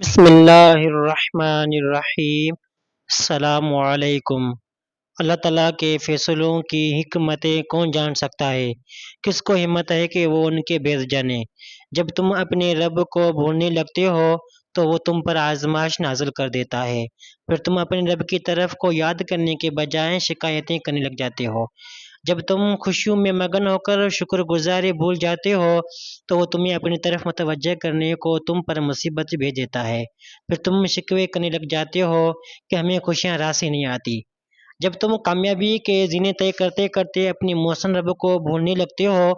بسم اللہ الرحمن الرحیم۔ السلام علیکم۔ اللہ تعالیٰ کے فیصلوں کی حکمتیں کون جان سکتا ہے؟ کس کو ہمت ہے کہ وہ ان کے بیز جانے؟ جب تم اپنے رب کو بھولنے لگتے ہو تو وہ تم پر آزمائش نازل کر دیتا ہے، پھر تم اپنے رب کی طرف کو یاد کرنے کے بجائے شکایتیں کرنے لگ جاتے ہو۔ جب تم خوشیوں میں مگن ہو کر شکر گزاری بھول جاتے ہو تو وہ تمہیں اپنی طرف متوجہ کرنے کو تم پر مصیبت بھیج دیتا ہے، پھر تم شکوے کرنے لگ جاتے ہو کہ ہمیں خوشیاں راہ سے نہیں آتی۔ جب تم کامیابی کے زینے طے کرتے کرتے اپنی محسن رب کو بھولنے لگتے ہو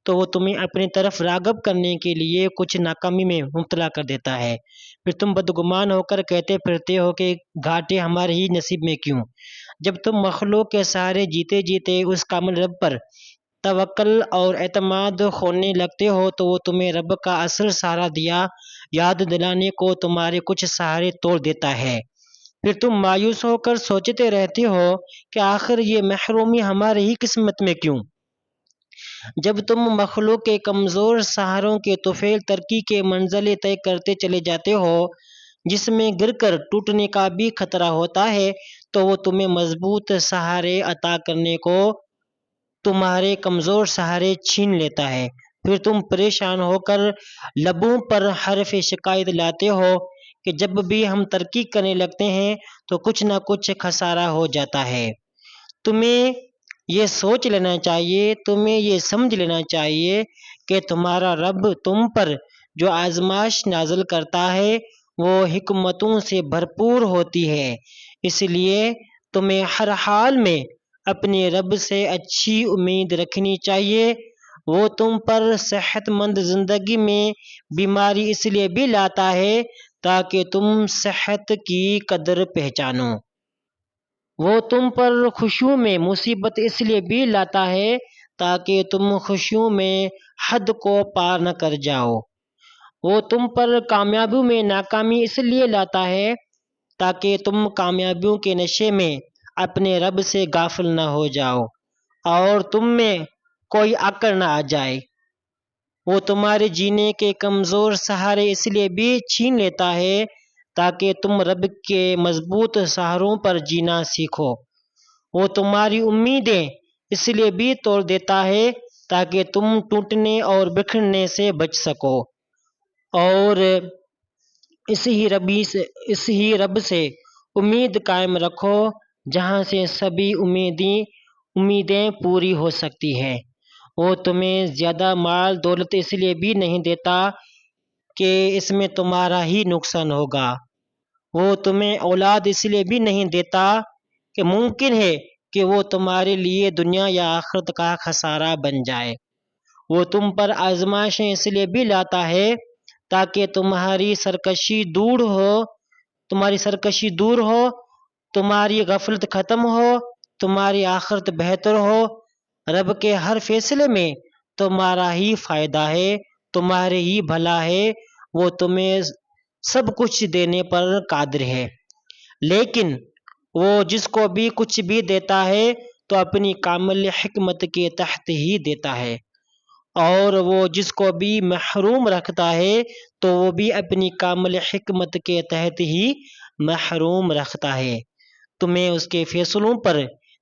تو وہ تمہیں اپنی طرف راغب کرنے کے لیے کچھ ناکامی میں مبتلا کر دیتا ہے، پھر تم بدگمان ہو کر کہتے پھرتے ہو کہ گھاٹے ہمارے ہی نصیب میں کیوں۔ جب تم مخلوق کے سہارے جیتے جیتے اس کامل رب پر توکل اور اعتماد کھونے لگتے ہو تو وہ تمہیں رب کا اصل سہارا دیا یاد دلانے کو تمہارے کچھ سہارے توڑ دیتا ہے، پھر تم مایوس ہو کر سوچتے رہتے ہو کہ آخر یہ محرومی ہمارے ہی قسمت میں کیوں۔ جب تم مخلوق کے کمزور سہاروں کے طفیل ترقی کے منزلیں طے کرتے چلے جاتے ہو جس میں گر کر ٹوٹنے کا بھی خطرہ ہوتا ہے تو وہ تمہیں مضبوط سہارے عطا کرنے کو تمہارے کمزور سہارے چھین لیتا ہے، پھر تم پریشان ہو کر لبوں پر حرف شکایت لاتے ہو کہ جب بھی ہم ترقی کرنے لگتے ہیں تو کچھ نہ کچھ خسارہ ہو جاتا ہے۔ تمہیں یہ سوچ لینا چاہیے، تمہیں یہ سمجھ لینا چاہیے کہ تمہارا رب تم پر جو آزمائش نازل کرتا ہے وہ حکمتوں سے بھرپور ہوتی ہے، اس لیے تمہیں ہر حال میں اپنے رب سے اچھی امید رکھنی چاہیے۔ وہ تم پر صحت مند زندگی میں بیماری اس لیے بھی لاتا ہے تاکہ تم صحت کی قدر پہچانو۔ وہ تم پر خوشیوں میں مصیبت اس لیے بھی لاتا ہے تاکہ تم خوشیوں میں حد کو پار نہ کر جاؤ۔ وہ تم پر کامیابیوں میں ناکامی اس لیے لاتا ہے تاکہ تم کامیابیوں کے نشے میں اپنے رب سے غافل نہ ہو جاؤ اور تم میں کوئی عقل نہ آ جائے۔ وہ تمہارے جینے کے کمزور سہارے اس لیے بھی چھین لیتا ہے تاکہ تم رب کے مضبوط سہاروں پر جینا سیکھو۔ وہ تمہاری امیدیں اس لیے بھی توڑ دیتا ہے تاکہ تم ٹوٹنے اور بکھرنے سے بچ سکو اور اس ہی رب سے امید قائم رکھو جہاں سے سبھی امیدیں پوری ہو سکتی ہیں۔ وہ تمہیں زیادہ مال دولت اس لیے بھی نہیں دیتا کہ اس میں تمہارا ہی نقصان ہوگا۔ وہ تمہیں اولاد اس لیے بھی نہیں دیتا کہ ممکن ہے کہ وہ تمہارے لیے دنیا یا آخرت کا خسارہ بن جائے۔ وہ تم پر آزمائشیں اس لیے بھی لاتا ہے تاکہ تمہاری سرکشی دور ہو، تمہاری غفلت ختم ہو، تمہاری آخرت بہتر ہو۔ رب کے ہر فیصلے میں تمہارا ہی فائدہ ہے، تمہارے ہی بھلا ہے، وہ تمہیں سب کچھ دینے پر قادر ہے، لیکن وہ جس کو بھی کچھ بھی دیتا ہے تو اپنی کامل حکمت کے تحت ہی دیتا ہے، اور وہ جس کو بھی محروم رکھتا ہے تو وہ بھی اپنی کامل حکمت کے تحت ہی محروم رکھتا ہے۔ تمہیں اس کے فیصلوں پر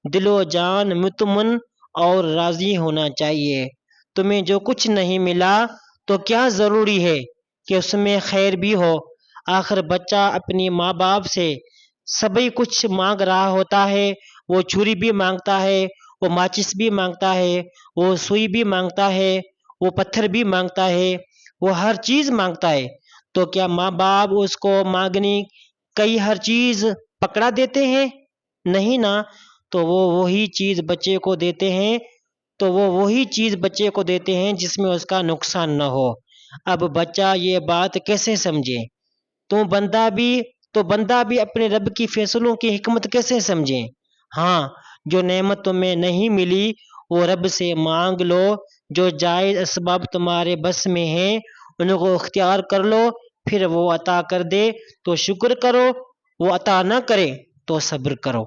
دل و جان مطمئن اور راضی ہونا چاہیے۔ تمہیں جو کچھ نہیں ملا تو کیا ضروری ہے کہ اس میں خیر بھی ہو؟ آخر بچہ اپنی ماں باپ سے سبھی کچھ مانگ رہا ہوتا ہے، وہ چھری بھی مانگتا ہے، وہ ماچس بھی مانگتا ہے، وہ سوئی بھی مانگتا ہے، وہ پتھر بھی مانگتا ہے، وہ ہر چیز مانگتا ہے، تو کیا ماں باپ اس کو مانگنے کئی ہر چیز پکڑا دیتے ہیں؟ نہیں نا، تو وہ وہی چیز بچے کو دیتے ہیں جس میں اس کا نقصان نہ ہو۔ اب بچہ یہ بات کیسے سمجھے؟ تو بندہ بھی اپنے رب کی فیصلوں کی حکمت کیسے سمجھے؟ ہاں، جو نعمت تمہیں نہیں ملی وہ رب سے مانگ لو، جو جائز اسباب تمہارے بس میں ہیں ان کو اختیار کر لو، پھر وہ عطا کر دے تو شکر کرو، وہ عطا نہ کرے تو صبر کرو،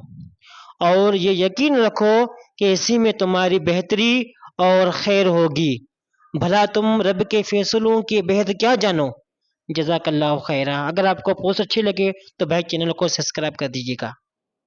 اور یہ یقین رکھو کہ اسی میں تمہاری بہتری اور خیر ہوگی۔ بھلا تم رب کے فیصلوں کی بہت کیا جانو؟ جزاک اللہ خیرہ. اگر آپ کو پوسٹ اچھی لگے تو بھائی چینل کو سبسکرائب کر دیجیے گا.